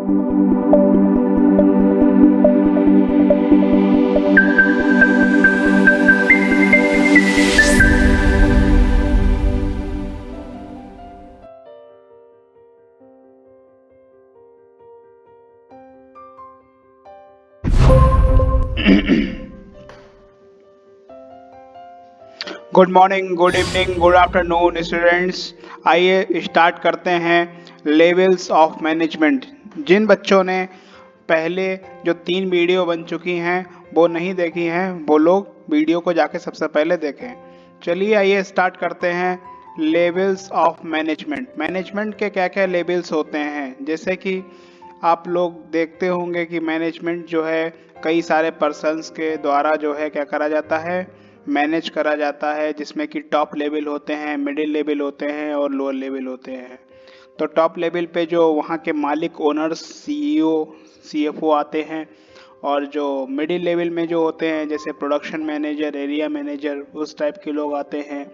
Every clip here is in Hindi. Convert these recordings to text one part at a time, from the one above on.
Good morning, good evening, good afternoon students. आइए स्टार्ट करते हैं लेवल्स ऑफ मैनेजमेंट। जिन बच्चों ने पहले जो 3 वीडियो बन चुकी हैं वो नहीं देखी हैं, वो लोग वीडियो को जाके सबसे पहले देखें। चलिए आइए स्टार्ट करते हैं लेवल्स ऑफ मैनेजमेंट। मैनेजमेंट के क्या क्या लेवल्स होते हैं, जैसे कि आप लोग देखते होंगे कि मैनेजमेंट जो है कई सारे पर्सन्स के द्वारा जो है क्या करा जाता है, मैनेज करा जाता है, जिसमें कि टॉप लेवल होते हैं, मिडिल लेवल होते हैं और लोअर लेवल होते हैं। तो टॉप लेवल पे जो वहाँ के मालिक, ओनर्स, सीईओ, सीएफओ आते हैं, और जो मिडिल लेवल में जो होते हैं जैसे प्रोडक्शन मैनेजर, एरिया मैनेजर, उस टाइप के लोग आते हैं।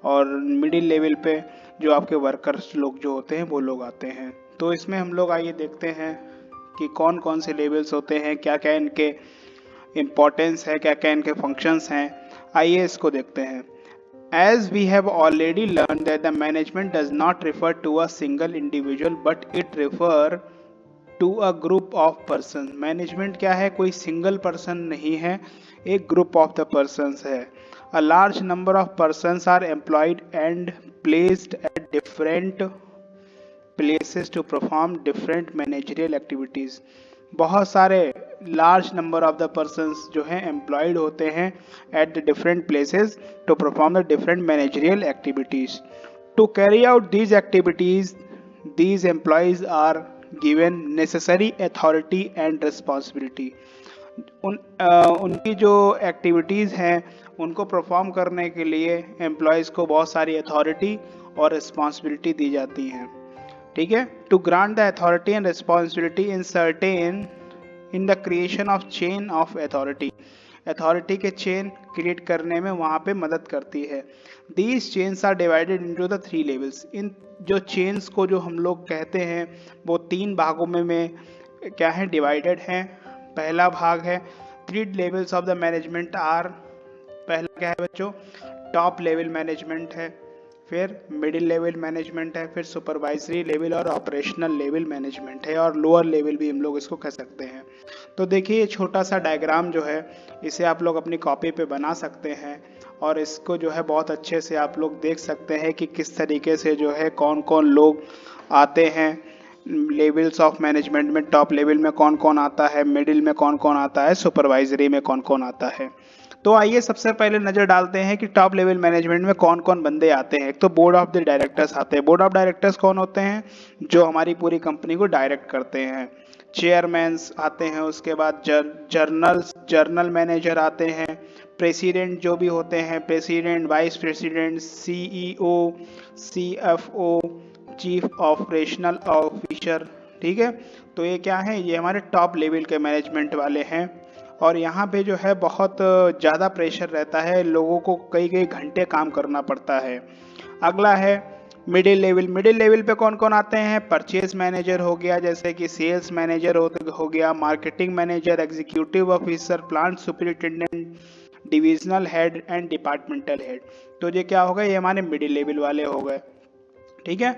और मिडिल लेवल पे जो आपके वर्कर्स लोग जो होते हैं वो लोग आते हैं। तो इसमें हम लोग आइए देखते हैं कि कौन कौन से लेवल्स होते हैं, क्या क्या इनके इम्पोर्टेंस है, क्या क्या इनके फंक्शंस हैं। आइए इसको देखते हैं। As we have already learned that the management does not refer to a single individual but it refer to a group of person। Management क्या है, कोई सिंगल पर्सन नहीं है, एक ग्रुप ऑफ द persons है। A large number of persons are employed and placed at different places to perform different managerial activities। बहुत सारे large number of the persons जो हैं एम्प्लॉयड होते हैं at the different places to perform the different managerial activities. To carry out these activities these employees are given necessary authority and responsibility। उनकी जो एक्टिविटीज़ हैं उनको परफॉर्म करने के लिए एम्प्लॉयज़ को बहुत सारी अथॉरिटी और रिस्पॉन्सिबिलिटी दी जाती हैं। ठीक है, to grant the authority and responsibility in certain in the creation of chain of authority. Authority के चेन क्रिएट करने में वहाँ पे मदद करती है। These chains are divided into the 3 levels. इन जो चेन्स को जो हम लोग कहते हैं वो 3 भागों में क्या है, डिवाइडेड हैं। पहला भाग है 3 levels of the management are. पहला क्या है बच्चों, टॉप लेवल मैनेजमेंट है, फिर मिडिल लेवल मैनेजमेंट है, फिर सुपरवाइजरी लेवल और ऑपरेशनल लेवल मैनेजमेंट है, और लोअर लेवल भी हम लोग इसको कह सकते हैं। तो देखिए ये छोटा सा डायग्राम जो है इसे आप लोग अपनी कॉपी पे बना सकते हैं, और इसको जो है बहुत अच्छे से आप लोग देख सकते हैं कि किस तरीके से जो है कौन कौन लोग आते हैं लेवल्स ऑफ मैनेजमेंट में। टॉप लेवल में कौन कौन आता है, मिडिल में कौन कौन आता है, सुपरवाइजरी में कौन कौन आता है। तो आइए सबसे पहले नज़र डालते हैं कि टॉप लेवल मैनेजमेंट में कौन कौन बंदे आते हैं। एक तो बोर्ड ऑफ द डायरेक्टर्स आते हैं। बोर्ड ऑफ डायरेक्टर्स कौन होते हैं, जो हमारी पूरी कंपनी को डायरेक्ट करते हैं। चेयरमैन्स आते हैं, उसके बाद जर्नल मैनेजर आते हैं, प्रेसिडेंट जो भी होते हैं, president, vice president, CEO, CFO, chief operational officer. ठीक है, तो ये क्या है, ये हमारे टॉप लेवल के मैनेजमेंट वाले हैं। और यहाँ पे जो है बहुत ज़्यादा प्रेशर रहता है, लोगों को कई कई घंटे काम करना पड़ता है। अगला है मिडिल लेवल। मिडिल लेवल पे कौन कौन आते हैं, परचेज मैनेजर हो गया, जैसे कि सेल्स मैनेजर हो गया, marketing manager, executive officer, plant superintendent, divisional head and departmental head. तो ये क्या हो गए, ये हमारे मिडिल लेवल वाले हो गए। ठीक है,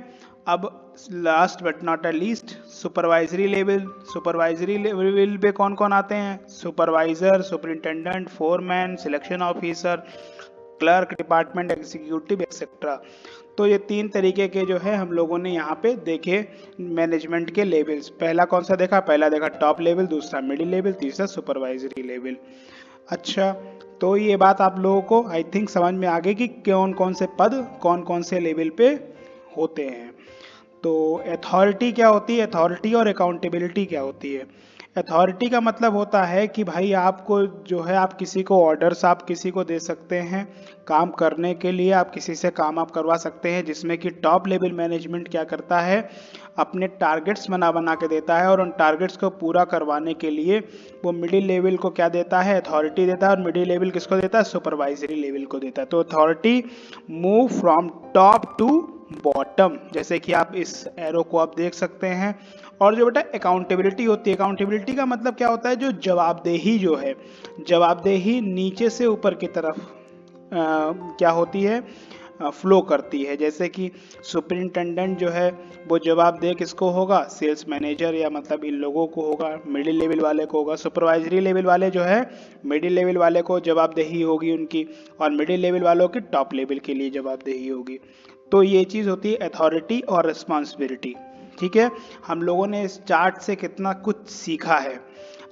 अब last but not least supervisory level. Supervisory level पे कौन कौन आते हैं, supervisor, superintendent, foreman, selection officer, clerk, department executive etcetera. तो ये 3 तरीके के जो है हम लोगों ने यहाँ पे देखे मैनेजमेंट के लेवल्स। पहला कौन सा देखा, पहला देखा टॉप लेवल, दूसरा मिडिल लेवल, तीसरा सुपरवाइजरी लेवल। अच्छा, तो ये बात आप लोगों को आई थिंक समझ में आ गई कि कौन कौन से पद कौन कौन से लेवल पे होते हैं। तो अथॉरिटी क्या होती है, अथॉरिटी और अकाउंटेबिलिटी क्या होती है। अथॉरिटी का मतलब होता है कि भाई आपको जो है, आप किसी को ऑर्डर्स आप किसी को दे सकते हैं काम करने के लिए, आप किसी से काम आप करवा सकते हैं, जिसमें कि टॉप लेवल मैनेजमेंट क्या करता है, अपने टारगेट्स बना के देता है, और उन टारगेट्स को पूरा करवाने के लिए वो मिडिल लेवल को क्या देता है, अथॉरिटी देता है, और मिडिल लेवल किसको देता है, सुपरवाइजरी लेवल को देता है। तो authority move from top to bottom, जैसे कि आप इस एरो को आप देख सकते हैं, और जो बेटा अकाउंटेबिलिटी होती है, अकाउंटेबिलिटी का मतलब क्या होता है, जो जवाबदेही जो है, जवाबदेही नीचे से ऊपर की तरफ क्या होती है, फ्लो करती है। जैसे कि सुपरिंटेंडेंट जो है वो जवाबदेह किसको होगा, सेल्स मैनेजर या मतलब इन लोगों को होगा, मिडिल लेवल वाले को होगा। सुपरवाइजरी लेवल वाले जो है मिडिल लेवल वाले को जवाबदेही होगी उनकी, और मिडिल लेवल वालों की टॉप लेवल के लिए जवाबदेही होगी। तो ये चीज़ होती है अथॉरिटी और रिस्पॉन्सिबिलिटी। ठीक है, हम लोगों ने इस चार्ट से कितना कुछ सीखा है।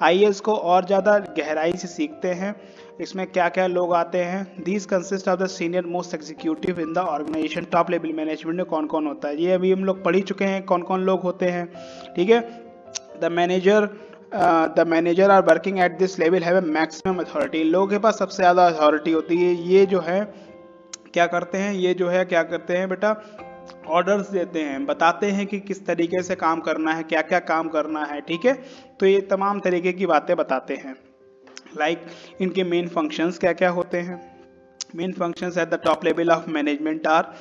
आइए इसको और ज़्यादा गहराई से सीखते हैं। इसमें क्या क्या लोग आते हैं। These consist of the senior most executive in the organisation, top level management में कौन कौन होता है, ये अभी हम लोग पढ़ ही चुके हैं कौन कौन लोग होते हैं। ठीक है, the manager are working at this level have a maximum authority, लोगों के पास सबसे ज़्यादा अथॉरिटी होती है। ये जो है क्या करते हैं, ये जो है क्या करते हैं बेटा, ऑर्डर्स देते हैं, बताते हैं कि किस तरीके से काम करना है, क्या क्या काम करना है। ठीक है, तो ये तमाम तरीके की बातें बताते हैं। लाइक इनके मेन फंक्शंस क्या क्या होते हैं। Main functions at the top level of management are,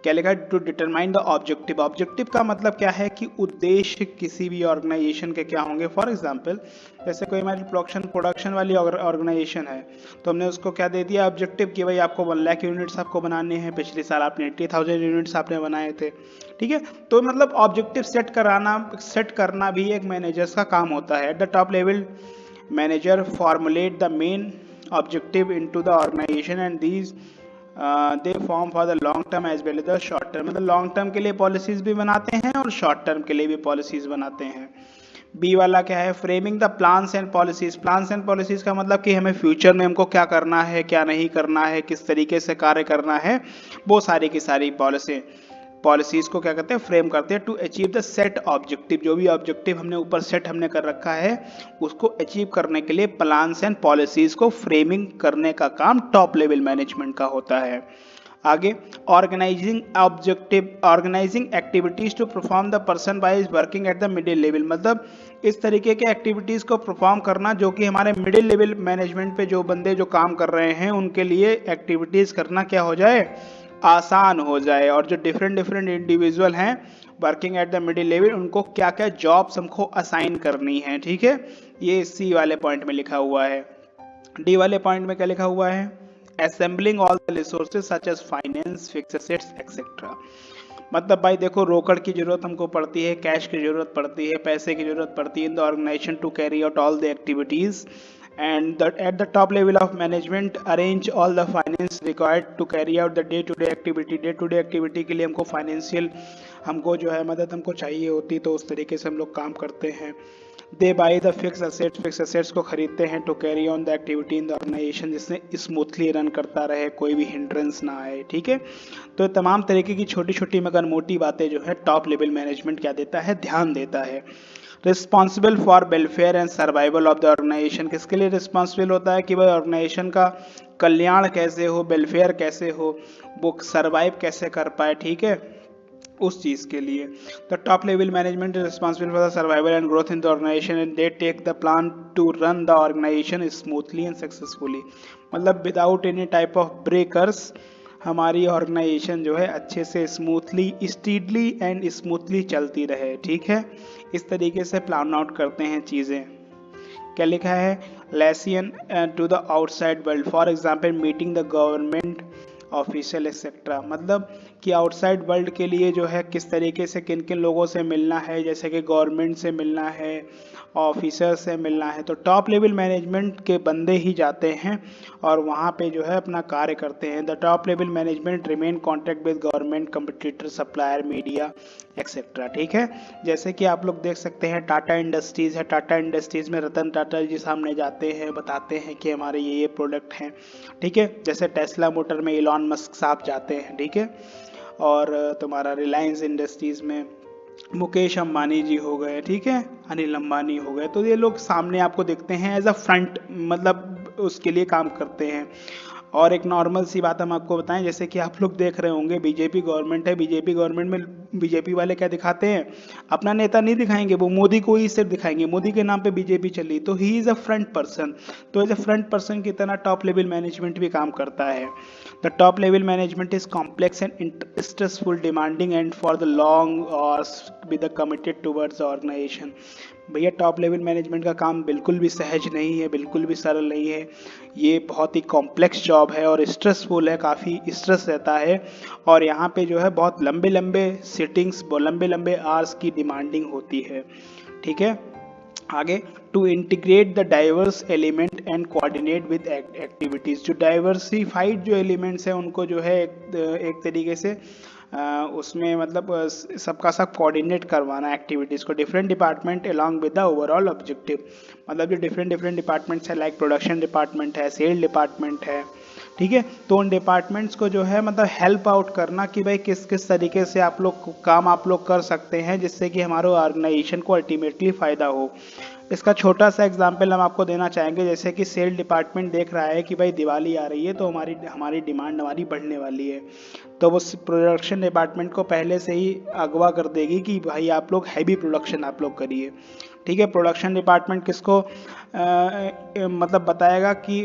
क्या लिखा है, to determine the objective. Objective का मतलब क्या है कि उद्देश्य किसी भी ऑर्गेनाइजेशन के क्या होंगे। फॉर एग्जांपल जैसे कोई हमारी प्रोडक्शन वाली ऑर्गेनाइजेशन है, तो हमने उसको क्या दे दिया ऑब्जेक्टिव कि भाई आपको 1 लाख यूनिट्स आपको बनाने हैं, पिछले साल आपने 80,000 यूनिट्स आपने बनाए थे। ठीक है, तो मतलब ऑब्जेक्टिव सेट करना भी एक मैनेजर्स का काम होता है। At the top level manager formulate the main objective into the organisation and these they form for the long term as well as the short term, मतलब लॉन्ग टर्म के लिए पॉलिसीज भी बनाते हैं और शॉर्ट टर्म के लिए भी पॉलिसीज बनाते हैं। बी वाला क्या है, framing the plans and policies. Plans and policies का मतलब कि हमें फ्यूचर में हमको क्या करना है, क्या नहीं करना है, किस तरीके से कार्य करना है, वो सारी की सारी पॉलिसीज को क्या करते हैं, फ्रेम करते हैं। To achieve the set objective, जो भी ऑब्जेक्टिव हमने ऊपर सेट हमने कर रखा है उसको अचीव करने के लिए प्लान्स एंड पॉलिसीज को फ्रेमिंग करने का काम टॉप लेवल मैनेजमेंट का होता है। आगे organising activities to perform the person by is working at the middle level, मतलब इस तरीके के एक्टिविटीज को परफॉर्म करना जो कि हमारे मिडिल लेवल मैनेजमेंट पे जो बंदे जो काम कर रहे हैं उनके लिए एक्टिविटीज करना क्या हो जाए, आसान हो जाए। और जो डिफरेंट इंडिविजुअल हैं working at the middle level, उनको क्या क्या जॉब्स हमको असाइन करनी है। ठीक है, ये सी वाले पॉइंट में लिखा हुआ है। डी वाले पॉइंट में क्या लिखा हुआ है, assembling all the resources such as finance, fixed assets etcetera. मतलब भाई देखो रोकड़ की जरूरत हमको पड़ती है, कैश की जरूरत पड़ती है, पैसे की जरूरत पड़ती है in the organisation to carry out all the activities and at the top level of management arrange all the finance required to carry out the day to day activity। Day to day activity के लिए हमको फाइनेंशियल हमको जो है मदद हमको चाहिए होती, तो उस तरीके से हम लोग काम करते हैं। They buy the fix assets को खरीदते हैं to carry on the activity in the organisation, जिससे स्मूथली रन करता रहे, कोई भी हिंड्रेंस ना आए। ठीक है, तो तमाम तरीके की छोटी छोटी मगर मोटी बातें जो है टॉप लेवल मैनेजमेंट क्या देता है, ध्यान देता है। Responsible for welfare and survival of the organisation, किसके लिए रिस्पॉन्सिबल होता है कि भाई ऑर्गेनाइजेशन का कल्याण कैसे हो, वेलफेयर कैसे हो, वो सर्वाइव कैसे कर पाए। ठीक है, उस चीज़ के लिए। The top level management is responsible for the survival and growth in the organisation and they take the plan to run the organisation smoothly and successfully, मतलब without any type of breakers हमारी ऑर्गेनाइजेशन जो है अच्छे से स्मूथली, स्टीडली एंड स्मूथली चलती रहे। ठीक है, इस तरीके से प्लान आउट करते हैं चीज़ें। क्या लिखा है, liaison to the outside world, for example meeting the government official etcetera, मतलब कि आउटसाइड वर्ल्ड के लिए जो है किस तरीके से किन किन लोगों से मिलना है, जैसे कि गवर्नमेंट से मिलना है, ऑफिसर से मिलना है, तो टॉप लेवल मैनेजमेंट के बंदे ही जाते हैं और वहाँ पे जो है अपना कार्य करते हैं। The top level management remain contact with government, competitor, supplier, media etcetera. ठीक है, जैसे कि आप लोग देख सकते हैं टाटा इंडस्ट्रीज़ है, टाटा इंडस्ट्रीज़ में रतन टाटा जी सामने जाते हैं, बताते हैं कि हमारे ये प्रोडक्ट हैं। ठीक है, जैसे टेस्ला मोटर में इलॉन मस्क साहब जाते हैं। ठीक है, और तुम्हारा रिलायंस इंडस्ट्रीज़ में मुकेश अंबानी जी हो गए। ठीक है, अनिल अंबानी हो गए, तो ये लोग सामने आपको दिखते हैं एज अ फ्रंट, मतलब उसके लिए काम करते हैं। और एक नॉर्मल सी बात हम आपको बताएं, जैसे कि आप लोग देख रहे होंगे बीजेपी गवर्नमेंट है, बीजेपी गवर्नमेंट में बीजेपी वाले क्या दिखाते हैं, अपना नेता नहीं दिखाएंगे, वो मोदी को ही सिर्फ दिखाएंगे, मोदी के नाम पे बीजेपी चली, तो he is a front person. तो एज अ फ्रंट पर्सन की तरह टॉप लेवल मैनेजमेंट भी काम करता है। The top level management is complex and stressful, demanding and for the long hours with committed towards organisation. भैया टॉप लेवल मैनेजमेंट का काम बिल्कुल भी सहज नहीं है, बिल्कुल भी सरल नहीं है, ये बहुत ही कॉम्प्लेक्स जॉब है और स्ट्रेसफुल है, काफ़ी स्ट्रेस रहता है, और यहाँ पे जो है बहुत लंबे लंबे सिटिंग्स, लंबे लंबे आवर्स की डिमांडिंग होती है। ठीक है, आगे, to integrate the diverse element and coordinate with activities. जो डाइवर्सिफाइड जो एलिमेंट्स हैं उनको जो है एक तरीके से उसमें मतलब सबका सब कोऑर्डिनेट करवाना एक्टिविटीज़ को, different department along with the overall objective. मतलब जो डिफरेंट डिफरेंट डिपार्टमेंट्स है, लाइक प्रोडक्शन डिपार्टमेंट है, सेल डिपार्टमेंट है, ठीक है, तो उन डिपार्टमेंट्स को जो है मतलब हेल्प आउट करना कि भाई किस किस तरीके से आप लोग काम आप लोग कर सकते हैं जिससे कि हमारे ऑर्गेनाइजेशन को अल्टीमेटली फ़ायदा हो। इसका छोटा सा एग्जांपल हम आपको देना चाहेंगे, जैसे कि सेल डिपार्टमेंट देख रहा है कि भाई दिवाली आ रही है तो हमारी हमारी डिमांड हमारी बढ़ने वाली है, तो वो प्रोडक्शन डिपार्टमेंट को पहले से ही अगवा कर देगी कि भाई आप लोग हैवी प्रोडक्शन आप लोग करिए। ठीक है, प्रोडक्शन डिपार्टमेंट किसको मतलब बताएगा कि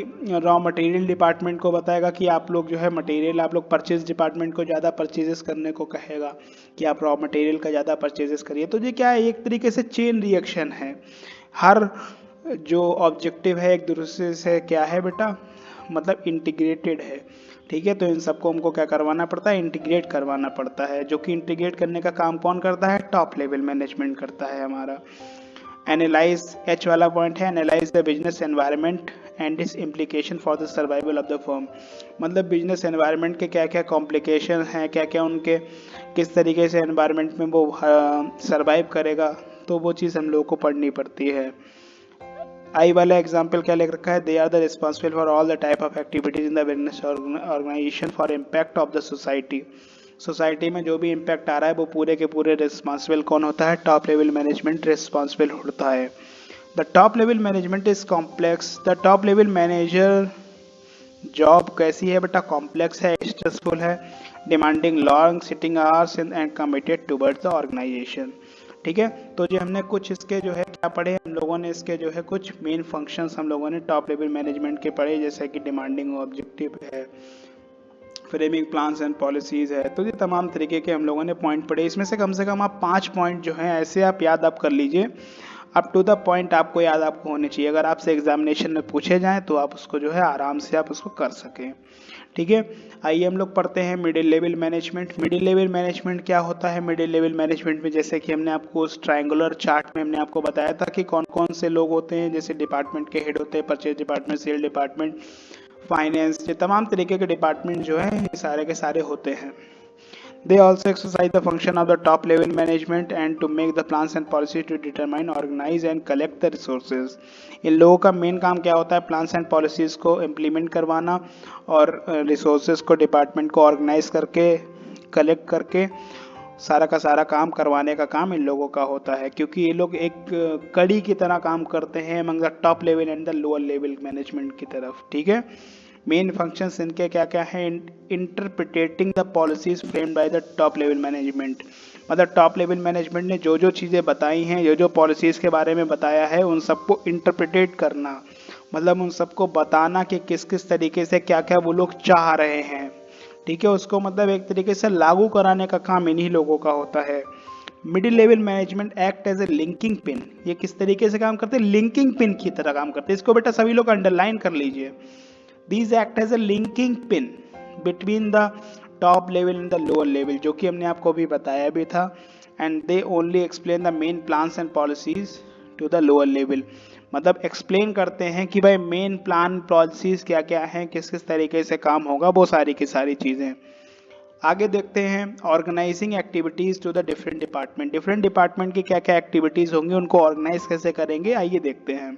रॉ मटेरियल डिपार्टमेंट को बताएगा कि आप लोग जो है मटेरियल, आप लोग परचेज डिपार्टमेंट को ज़्यादा परचेजेस करने को कहेगा कि आप रॉ मटेरियल का ज़्यादा परचेजेस करिए। तो ये क्या है, एक तरीके से चेन रिएक्शन है, हर जो ऑब्जेक्टिव है एक दूसरे से क्या है बेटा, मतलब इंटीग्रेटेड है। ठीक है, तो इन सबको हमको क्या करवाना पड़ता है, इंटीग्रेट करवाना पड़ता है, जो कि इंटीग्रेट करने का काम कौन करता है, टॉप लेवल मैनेजमेंट करता है हमारा। एनालाइज, एच वाला पॉइंट है, analyse the business environment and it's implication for the survival of the firm. मतलब बिजनेस एनवायरनमेंट के क्या क्या कॉम्प्लिकेशन हैं, क्या क्या उनके किस तरीके से एनवायरनमेंट में वो सर्वाइव करेगा, तो वो चीज़ हम लोगों को पढ़नी पड़ती है। आई वाला एग्जाम्पल क्या लिख रखा है, they are the responsible for all the type of activities in the business organisation for impact of the society. Society में जो भी इम्पैक्ट आ रहा है वो पूरे के पूरे रिस्पॉन्सिबल कौन होता है, टॉप लेवल मैनेजमेंट रिस्पॉन्सिबल होता है। The top level management is complex, the top level manager job कैसी है बेटा, कॉम्प्लेक्स है, स्ट्रेसफुल है, demanding long sitting hours and committed towards the organisation. ठीक है, तो जो हमने कुछ इसके जो है क्या पढ़े हम लोगों ने, इसके जो है कुछ मेन फंक्शंस हम लोगों ने टॉप लेवल मैनेजमेंट के पढ़े, जैसे कि डिमांडिंग ऑब्जेक्टिव है, फ्रेमिंग प्लान्स एंड पॉलिसीज़ है, तो ये तमाम तरीके के हम लोगों ने पॉइंट पढ़े। इसमें से कम आप 5 पॉइंट जो हैं ऐसे आप याद आप कर लीजिए, अप टू द पॉइंट आपको याद आपको होने चाहिए, अगर आपसे एग्जामिनेशन में पूछे जाएँ तो आप उसको जो है आराम से आप उसको कर सकें। ठीक है, आइए हम लोग पढ़ते हैं middle level management. Middle level management क्या होता है, मिडिल लेवल मैनेजमेंट में जैसे कि हमने आपको उस ट्रायंगुलर चार्ट में हमने आपको बताया था कि कौन कौन से लोग होते हैं, जैसे डिपार्टमेंट के हेड होते हैं, purchase department, sale department, finance, ये तमाम तरीके के डिपार्टमेंट जो है ये सारे के सारे होते हैं। They also exercise the function of the top level management and to make the plans and policies to determine, organize and collect the resources. इन लोगों का मेन काम क्या होता है, प्लान्स एंड पॉलिसीज़ को इम्प्लीमेंट करवाना और रिसोर्सेज को डिपार्टमेंट को ऑर्गेनाइज करके कलेक्ट करके सारा का सारा काम करवाने का काम इन लोगों का होता है, क्योंकि ये लोग एक कड़ी की तरह काम करते हैं among the top level and the lower level management की तरफ। ठीक है, मेन फंक्शंस इनके क्या क्या हैं, interpreting the policies framed by the top level management. मतलब टॉप लेवल मैनेजमेंट ने जो जो चीज़ें बताई हैं, जो जो पॉलिसीज़ के बारे में बताया है, उन सबको इंटरप्रिटेट करना, मतलब उन सबको बताना कि किस किस तरीके से क्या क्या वो लोग चाह रहे हैं। ठीक है, उसको मतलब एक तरीके से लागू कराने का काम इन्हीं लोगों का होता है। Middle level management act as a linking pin. ये किस तरीके से काम करते हैं, लिंकिंग पिन की तरह काम करते हैं। इसको बेटा सभी लोग अंडरलाइन कर लीजिए। These act as a linking pin between the top level and the lower level, जो कि हमने आपको अभी बताया भी था, and they only explain the main plans and policies to the lower level। मतलब एक्सप्लेन करते हैं कि भाई मेन प्लान पॉलिसीज क्या क्या हैं, किस किस तरीके से काम होगा, वो सारी की सारी चीज़ें। आगे देखते हैं organising activities to the different department. Different department की क्या क्या एक्टिविटीज़ होंगी, उनको ऑर्गेनाइज कैसे करेंगे, आइए देखते हैं।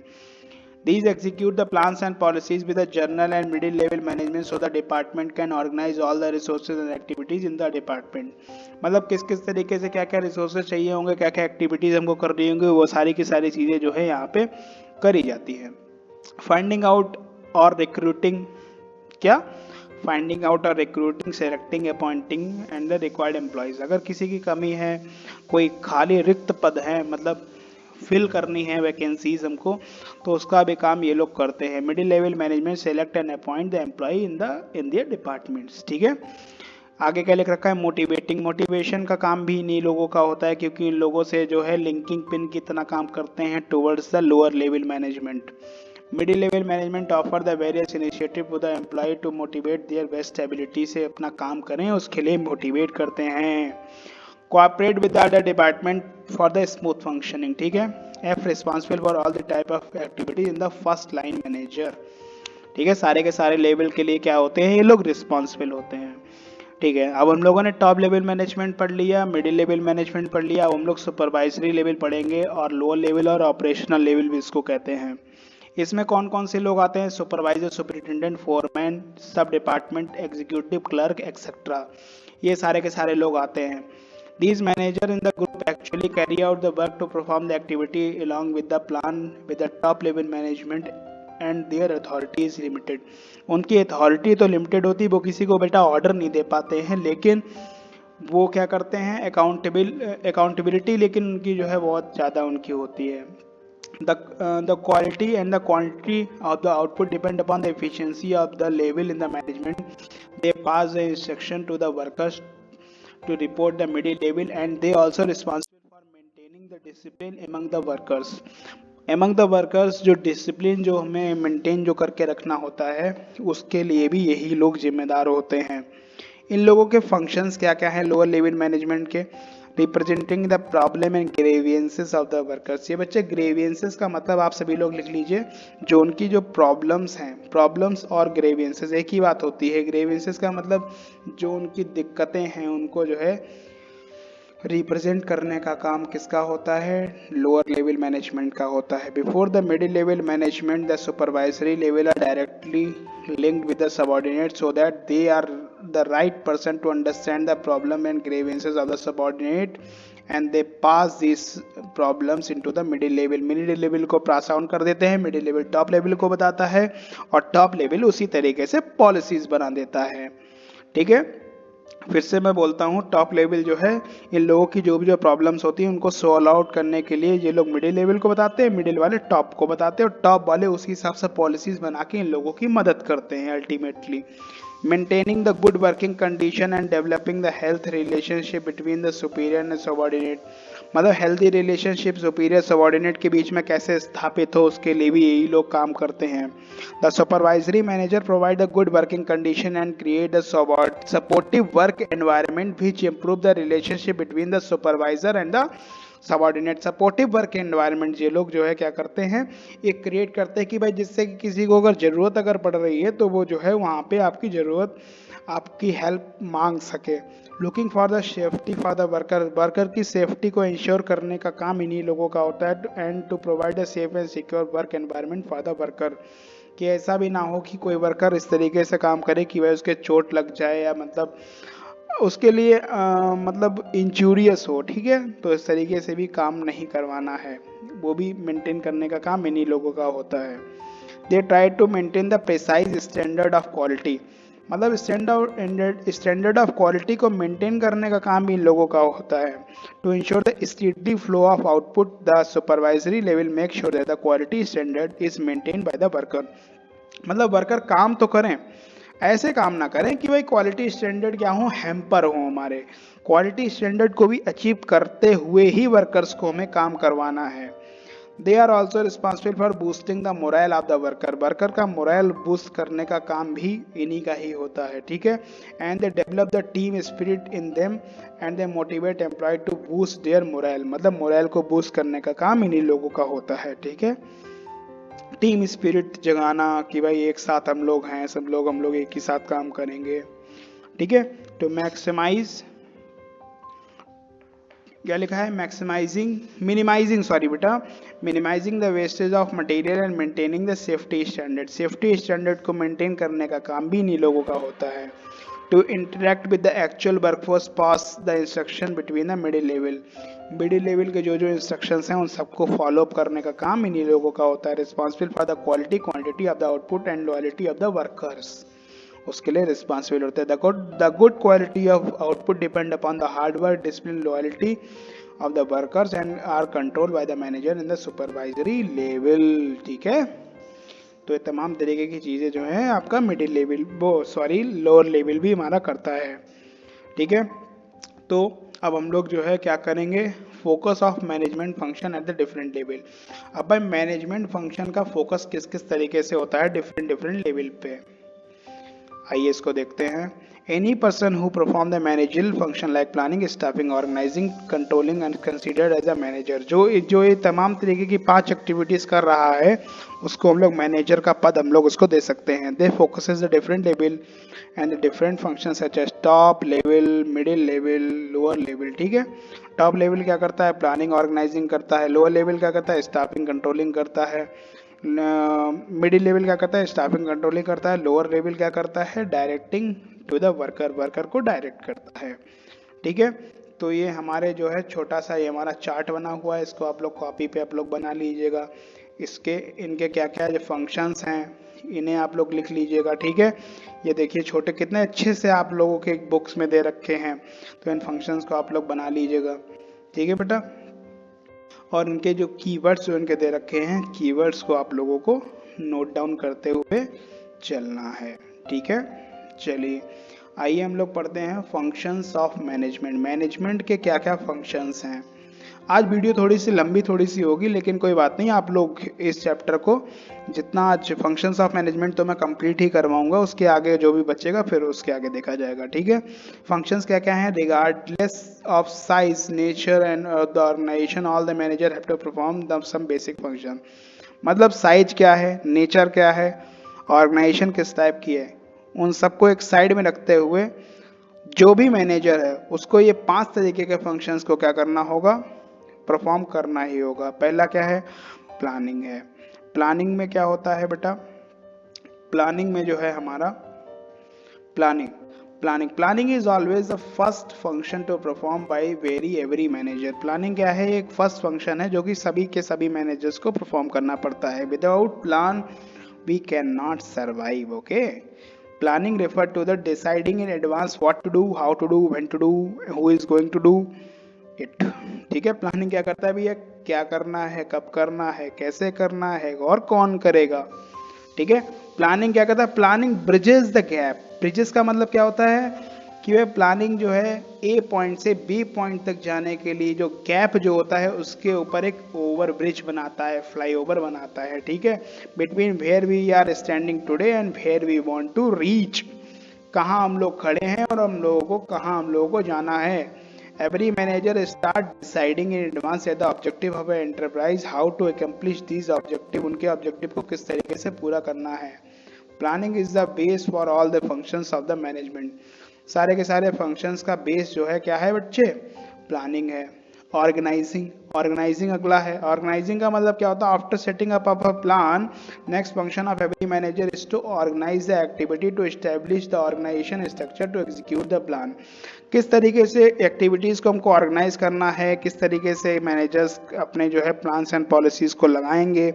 These execute the plans and policies with the general and middle level management so the department can organize all the resources and activities in the department। मतलब किस किस तरीके से क्या क्या रिसोर्सेज चाहिए होंगे, क्या क्या एक्टिविटीज़ हमको करनी होंगी, वो सारी की सारी चीज़ें जो है यहाँ पे करी जाती हैं। फाइंडिंग आउट और रिक्रूटिंग क्या? फाइंडिंग आउट और recruiting, selecting, appointing and the required employees. अगर किसी की कमी है, कोई खाली रिक्त पद है, मतलब फिल करनी है वैकेंसीज हमको, तो उसका भी काम ये लोग करते हैं। Middle level management select and appoint the employ in their departments. ठीक है, आगे क्या लिख रखा है? मोटिवेटिंग, मोटिवेशन का काम भी इन्हीं लोगों का होता है, क्योंकि इन लोगों से जो है लिंकिंग पिन की तरह काम करते हैं towards the lower level management. Middle level management offer the various initiative to the employ to motivate their best ability, से अपना काम करें उसके लिए मोटिवेट करते हैं। Cooperate with the other department for the smooth functioning. ठीक है, F responsible for all the type of activities in the first line manager. ठीक है, सारे के सारे लेवल के लिए क्या होते हैं? ये लोग रिस्पॉन्सिबल होते हैं। ठीक है, अब हम लोगों ने टॉप लेवल मैनेजमेंट पढ़ लिया, मिडिल लेवल मैनेजमेंट पढ़ लिया, अब हम लोग सुपरवाइजरी लेवल पढ़ेंगे, और लोअर लेवल और ऑपरेशनल लेवल भी इसको कहते हैं। इसमें कौन कौन से लोग आते हैं? सुपरवाइजर, सुपरिटेंडेंट, फोरमैन, सब डिपार्टमेंट एग्जीक्यूटिव, क्लर्क एक्सेट्रा, ये सारे के सारे लोग आते हैं। These manager in the group actually carry out the work to perform the activity along with the plan with the top level management and their authority is limited. उनकी अथॉरिटी तो लिमिटेड होती है, वो किसी को बेटा ऑर्डर नहीं दे पाते हैं, लेकिन वो क्या करते हैं? अकाउंटेबिलिटी लेकिन उनकी जो है बहुत ज़्यादा उनकी होती है। The quality and the quantity of the output depend upon the efficiency of the level in the management. They pass the instruction to the workers to report the middle level and they also responsible for maintaining the discipline among the workers। जो डिसिप्लिन जो हमें मेंटेन जो करके रखना होता है, उसके लिए भी यही लोग जिम्मेदार होते हैं। इन लोगों के फंक्शंस क्या क्या हैं लोअर लेवल मैनेजमेंट के? Representing the problem and grievances of the workers. ये बच्चे ग्रेवियंसेस का मतलब आप सभी लोग लिख लीजिए, जो उनकी जो प्रॉब्लम्स हैं, प्रॉब्लम्स और ग्रेवियंसेस एक ही बात होती है। ग्रेवियंसेस का मतलब जो उनकी दिक्कतें हैं उनको जो है रिप्रेजेंट करने का काम किसका होता है? लोअर लेवल मैनेजमेंट का होता है। Before the middle level management the supervisory level are directly linked with the subordinates so that they are the right person to understand the problem and grievances of the subordinate and they pass these problems into the middle level। middle level को पास ऑन कर देते हैं, middle level top level को बताता है और top level उसी तरीके से पॉलिसीज बना देता है। ठीक है, फिर से मैं बोलता हूँ, टॉप लेवल जो है इन लोगों की जो भी जो प्रॉब्लम्स होती हैं उनको सॉल्व आउट करने के लिए ये लोग मिडिल लेवल को बताते हैं, मिडिल वाले टॉप को बताते हैं और टॉप वाले उसी हिसाब से पॉलिसीज बना के इन लोगों की मदद करते हैं ultimately. Maintaining the good working condition and developing the health relationship between the superior and subordinate. मतलब हेल्थी रिलेशनशिप सुपीरियर सबॉर्डिनेट के बीच में कैसे स्थापित हो, उसके लिए भी यही लोग काम करते हैं। The supervisory manager provide the good working condition and create the supportive work environment which improve the relationship between the supervisor and the subordinate. Supportive work environment ये लोग जो है क्या करते हैं? एक क्रिएट करते हैं कि भाई जिससे कि किसी को अगर ज़रूरत अगर पड़ रही है तो वो जो है वहाँ पे आपकी ज़रूरत, आपकी हेल्प मांग सके। Looking for the safety for the worker की सेफ्टी को इंश्योर करने का काम इन्हीं लोगों का होता है and to provide a safe and secure work environment for the worker, कि ऐसा भी ना हो कि कोई वर्कर इस तरीके से काम करे कि भाई उसके चोट लग जाए या मतलब उसके लिए मतलब इंजूरियस हो। ठीक है, तो इस तरीके से भी काम नहीं करवाना है, वो भी मेंटेन करने का काम इन्हीं लोगों का होता है। They try to maintain the precise standard of quality. मतलब स्टैंडर्ड ऑफ क्वालिटी को मेंटेन करने का काम इन लोगों का होता है। To ensure the steady flow of output the supervisory level make sure that the quality standard is maintain by the worker. मतलब वर्कर काम तो करें, ऐसे काम ना करें कि भाई क्वालिटी स्टैंडर्ड क्या हो, हैम्पर हो हमारे। क्वालिटी स्टैंडर्ड को भी अचीव करते हुए ही वर्कर्स को हमें काम करवाना है। They are also responsible for boosting the morale of the worker. Worker का मोरल बूस्ट करने का काम भी इन्हीं का ही होता है। ठीक है, and they develop the team spirit in them and they motivate employ to boost their morale. मतलब मोरल को बूस्ट करने का काम इन्हीं लोगों का होता है। ठीक है, टीम स्पिरिट जगाना कि भाई एक साथ हम लोग हैं, सब लोग हम लोग एक ही साथ काम करेंगे। ठीक है, तो मैक्सिमाइज क्या लिखा है? Minimising the wastage of material and maintaining the safety standard. Safety standard को मेंटेन करने का काम भी इन्हीं लोगों का होता है। To interact with the actual workforce pass the instruction between the middle level के जो इंस्ट्रक्शंस हैं उन सबको फॉलो अप करने का काम इन्हीं लोगों का होता है। Responsible for the quality quantity of the output and loyalty of the workers. उसके लिए रिस्पॉन्सिबल होते हैं। The good quality of output depend upon the hard work, discipline, loyalty of the workers and are control by the manager in the supervisory level. ठीक है, तो ये तमाम तरीके की चीज़ें जो है आपका मिडिल लेवल लोअर लेवल भी हमारा करता है। ठीक है, तो अब हम लोग जो है क्या करेंगे, focus of management function at the different level. अब भाई मैनेजमेंट फंक्शन का फोकस किस किस तरीके से होता है डिफरेंट लेवल पे, आइए इसको देखते हैं। Any person who perform the managerial function like planning, staffing, organising, controlling and considered as a manager, जो ये तमाम तरीके की 5 एक्टिविटीज कर रहा है उसको हम लोग मैनेजर का पद हम लोग उसको दे सकते हैं। They focuses the different level and the different function such as top level, middle level, lower level. ठीक है, टॉप लेवल क्या करता है, प्लानिंग ऑर्गेनाइजिंग करता है। लोअर लेवल क्या करता है, स्टाफिंग कंट्रोलिंग करता है। मिडिल लेवल क्या करता है, स्टाफिंग कंट्रोलिंग करता है। लोअर लेवल क्या करता है, डायरेक्टिंग टू द वर्कर को डायरेक्ट करता है। ठीक है, तो ये हमारे जो है छोटा सा ये हमारा चार्ट बना हुआ है, इसको आप लोग कॉपी पे आप लोग बना लीजिएगा। इनके क्या क्या जो फंक्शंस हैं इन्हें आप लोग लिख लीजिएगा। ठीक है, ये देखिए छोटे कितने अच्छे से आप लोगों के बुक्स में दे रखे हैं, तो इन फंक्शंस को आप लोग बना लीजिएगा। ठीक है बेटा, और इनके जो कीवर्ड्स जो इनके दे रखे हैं, कीवर्ड्स को आप लोगों को नोट डाउन करते हुए चलना है। ठीक है, चलिए आइए हम लोग पढ़ते हैं फंक्शंस ऑफ मैनेजमेंट। मैनेजमेंट के क्या क्या फंक्शंस हैं। आज वीडियो थोड़ी सी लंबी थोड़ी सी होगी, लेकिन कोई बात नहीं, आप लोग इस चैप्टर को जितना आज फंक्शंस ऑफ मैनेजमेंट तो मैं कंप्लीट ही करवाऊंगा, उसके आगे जो भी बचेगा फिर उसके आगे देखा जाएगा। ठीक है, फंक्शंस क्या क्या हैं, regardless of size, nature and the organisation all the manager have to perform the some basic function. मतलब साइज क्या है, नेचर क्या है, ऑर्गेनाइजेशन किस टाइप की है, उन सबको एक साइड में रखते हुए जो भी मैनेजर है उसको ये 5 तरीके के फंक्शंस को क्या करना होगा, परफॉर्म करना ही होगा। पहला क्या है, प्लानिंग है। प्लानिंग में क्या होता है बेटा, प्लानिंग में जो है हमारा planning is always the first function to perform by every manager. Planning क्या है, एक फर्स्ट फंक्शन है जो कि सभी के सभी मैनेजर्स को परफॉर्म करना पड़ता है। Without plan we can not survive. Okay, planning refer to the deciding in advance what to do, how to do, when to do, who is going to do it. ठीक है, प्लानिंग क्या करता है भैया, क्या करना है, कब करना है, कैसे करना है और कौन करेगा। ठीक है, प्लानिंग क्या करता है, planning bridges the gap. Bridges का मतलब क्या होता है कि वह प्लानिंग जो है ए पॉइंट से बी पॉइंट तक जाने के लिए जो गैप जो होता है उसके ऊपर एक ओवर ब्रिज बनाता है, फ्लाई ओवर बनाता है। ठीक है, between where we are standing today and where we want to reach, कहाँ हम लोग खड़े हैं और हम लोगों को कहाँ हम लोगों को जाना है। Every manager start deciding in advance the objective of an enterprise, how to accomplish these objective, उनके objective को किस तरीके से पूरा करना है। Planning is the base for all the functions of the management। सारे के सारे functions का base जो है क्या है बच्चे, प्लानिंग है। ऑर्गेनाइजिंग अगला है। ऑर्गेनाइजिंग का मतलब क्या होता है, after setting up of a plan next function of every manager is to organise the activity to establish the organisation structure to execute the plan. किस तरीके से एक्टिविटीज को हमको ऑर्गेनाइज करना है, किस तरीके से मैनेजर्स अपने जो है प्लान्स एंड पॉलिसीज को लगाएंगे,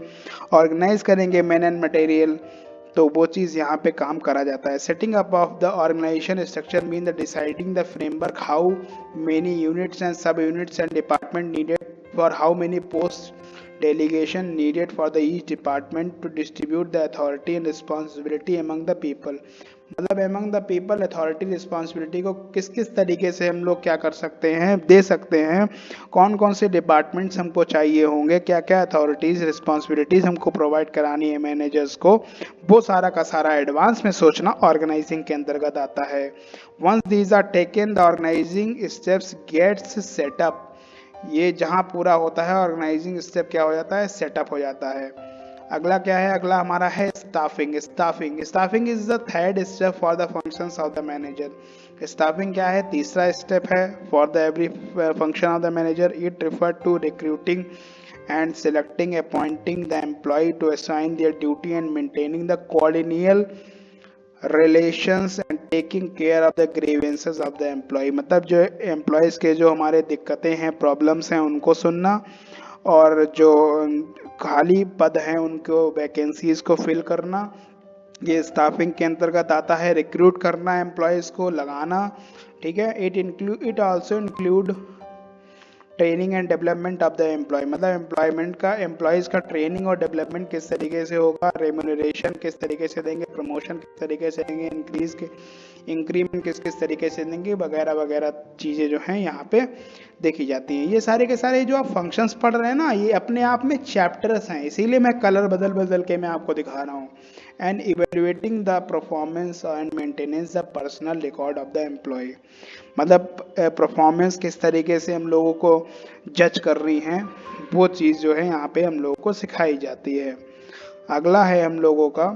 ऑर्गेनाइज करेंगे मैन एंड मटेरियल, तो वो चीज़ यहाँ पे काम करा जाता है। Setting up of the organisation structure mean the deciding the framework, how many units and sub units and department needed for how many post, delegation needed for the each department to distribute the authority and responsibility among the people। मतलब among the people authority responsibility को किस किस तरीके से हम लोग क्या कर सकते हैं, दे सकते हैं, कौन कौन से डिपार्टमेंट्स हमको चाहिए होंगे, क्या क्या अथॉरिटीज रिस्पॉन्सिबिलिटीज हमको प्रोवाइड करानी है मैनेजर्स को, वो सारा का सारा एडवांस में सोचना ऑर्गेनाइजिंग के अंतर्गत आता है। Once these are taken the organising steps gets set up, ये जहाँ पूरा होता है ऑर्गेनाइजिंग स्टेप क्या हो जाता है, सेटअप हो जाता है। अगला क्या है, अगला हमारा है staffing. Staffing is the third step for the functions of the manager. Staffing क्या है, तीसरा स्टेप है for the every function of the manager. It refer to recruiting and selecting, appointing the employ to assign their duty and maintaining the coordination relations and taking care of the grievances of the employ. मतलब जो एम्प्लॉयज़ के जो हमारे दिक्कतें हैं, प्रॉब्लम्स हैं, उनको सुनना, और जो खाली पद हैं उनको वैकेंसीज को फिल करना, ये स्टाफिंग के अंतर्गत आता है, रिक्रूट करना एम्प्लॉयज़ को, लगाना, ठीक है। It also include training and development of the employ, मतलब एम्प्लॉयमेंट का, एम्प्लॉयज़ का ट्रेनिंग और डेवलपमेंट किस तरीके से होगा, रेम्यूनरेशन किस तरीके से देंगे, प्रमोशन किस तरीके से देंगे, इंक्रीमेंट किस किस तरीके से देंगे, वगैरह वगैरह चीज़ें जो हैं यहाँ पे देखी जाती हैं। ये सारे के सारे जो आप फंक्शंस पढ़ रहे हैं ना, ये अपने आप में चैप्टर्स हैं, इसीलिए मैं कलर बदल बदल के मैं आपको दिखा रहा हूँ। And evaluating the performance and maintenance the personal record of the employ, मतलब परफॉर्मेंस किस तरीके से हम लोगों को जज कर रही हैं, वो चीज़ जो है यहाँ पे हम लोगों को सिखाई जाती है। अगला है हम लोगों का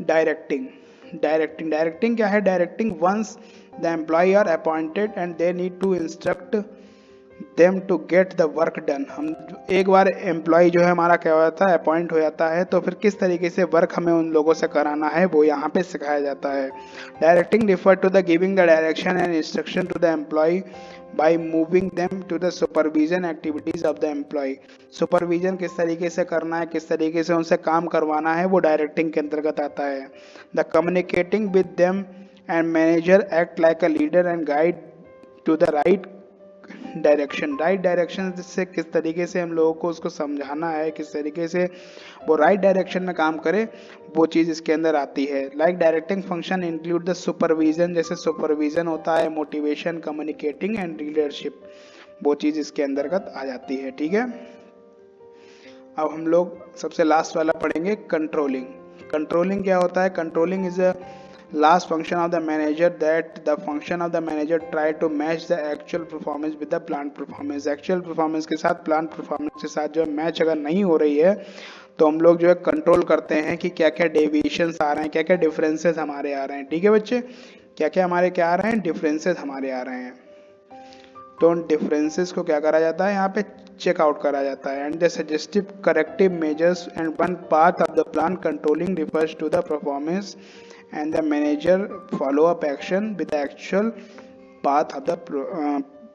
डायरेक्टिंग। डायरेक्टिंग क्या है? Directing once the employ are appointed and they need to instruct them to get the work done. हम एक बार एम्प्लॉय जो है हमारा क्या हो जाता है, अपॉइंट हो जाता है, तो फिर किस तरीके से वर्क हमें उन लोगों से कराना है वो यहाँ पे सिखाया जाता है। Directing refer to the giving the direction and instruction to the employ by moving them to the supervision activities of the employ. Supervision किस तरीके से करना है, किस तरीके से उनसे काम करवाना है, वो डायरेक्टिंग के अंतर्गत आता है। The communicating with them and manager act like a leader and guide to the right direction से किस तरीके से हम लोगों को उसको समझाना है, किस तरीके से वो राइट डायरेक्शन में काम करे, वो चीज़ इसके अंदर आती है। Like directing function include the supervision, जैसे सुपरविजन होता है, मोटिवेशन, कम्युनिकेटिंग एंड लीडरशिप, वो चीज़ इसके अंतर्गत आ जाती है, ठीक है। अब हम लोग सबसे लास्ट वाला पढ़ेंगे, कंट्रोलिंग। कंट्रोलिंग क्या होता है? Controlling is a last function of the manager, that the function of the manager try to match the actual performance with the planned performance। actual performance के साथ planned performance के साथ जो है मैच अगर नहीं हो रही है तो हम लोग जो है कंट्रोल करते हैं कि क्या क्या डेविएशंस आ रहे हैं, क्या क्या डिफरेंसेस हमारे आ रहे हैं, ठीक है बच्चे, क्या क्या हमारे क्या आ रहे हैं, डिफरेंसेस हमारे आ रहे हैं। तो उन डिफरेंसेस को क्या करा जाता है, यहाँ पे चेकआउट करा जाता है। And the suggestive corrective measures and one part of the plan controlling refers to the performance and the manager follow up action with the actual path of the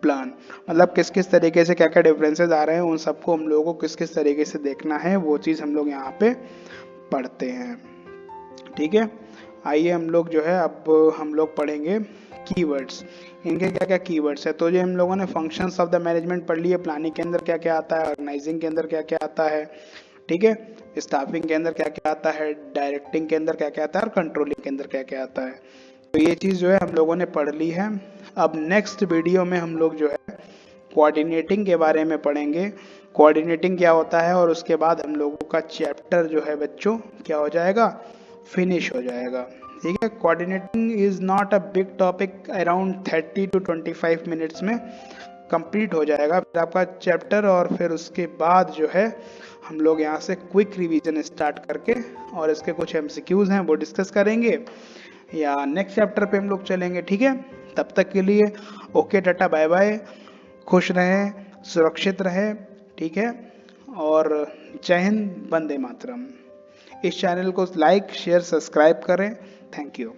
plan। मतलब किस किस तरीके से क्या क्या डिफरेंसेस आ रहे हैं, उन सबको हम लोगों को किस किस तरीके से देखना है, वो चीज़ हम लोग यहाँ पे पढ़ते हैं, ठीक है। आइए हम लोग जो है अब हम लोग पढ़ेंगे कीवर्ड्स। इनके क्या क्या कीवर्ड्स है। तो ये हम लोगों ने फंक्शंस ऑफ द मैनेजमेंट पढ़ लिए, प्लानिंग के अंदर क्या क्या आता है, ऑर्गेनाइजिंग के अंदर क्या क्या आता है, ठीक है, स्टाफिंग के अंदर क्या क्या आता है, डायरेक्टिंग के अंदर क्या क्या आता है, और कंट्रोलिंग के अंदर क्या क्या आता है। तो ये चीज़ जो है हम लोगों ने पढ़ ली है। अब नेक्स्ट वीडियो में हम लोग जो है कोऑर्डिनेटिंग के बारे में पढ़ेंगे। कोऑर्डिनेटिंग क्या होता है, और उसके बाद हम लोगों का चैप्टर जो है बच्चों क्या हो जाएगा, फिनिश हो जाएगा, ठीक है। Coordinating is not a big topic, around 30 to 25 minutes में कंप्लीट हो जाएगा फिर आपका चैप्टर। और फिर उसके बाद जो है हम लोग यहाँ से क्विक रिवीजन स्टार्ट करके और इसके कुछ एमसीक्यूज हैं वो डिस्कस करेंगे, या नेक्स्ट चैप्टर पे हम लोग चलेंगे, ठीक है। तब तक के लिए ओके, टाटा, बाय बाय, खुश रहें, सुरक्षित रहें, ठीक है। और जय हिंद, वंदे मातरम। इस चैनल को लाइक, शेयर, सब्सक्राइब करें। Thank you.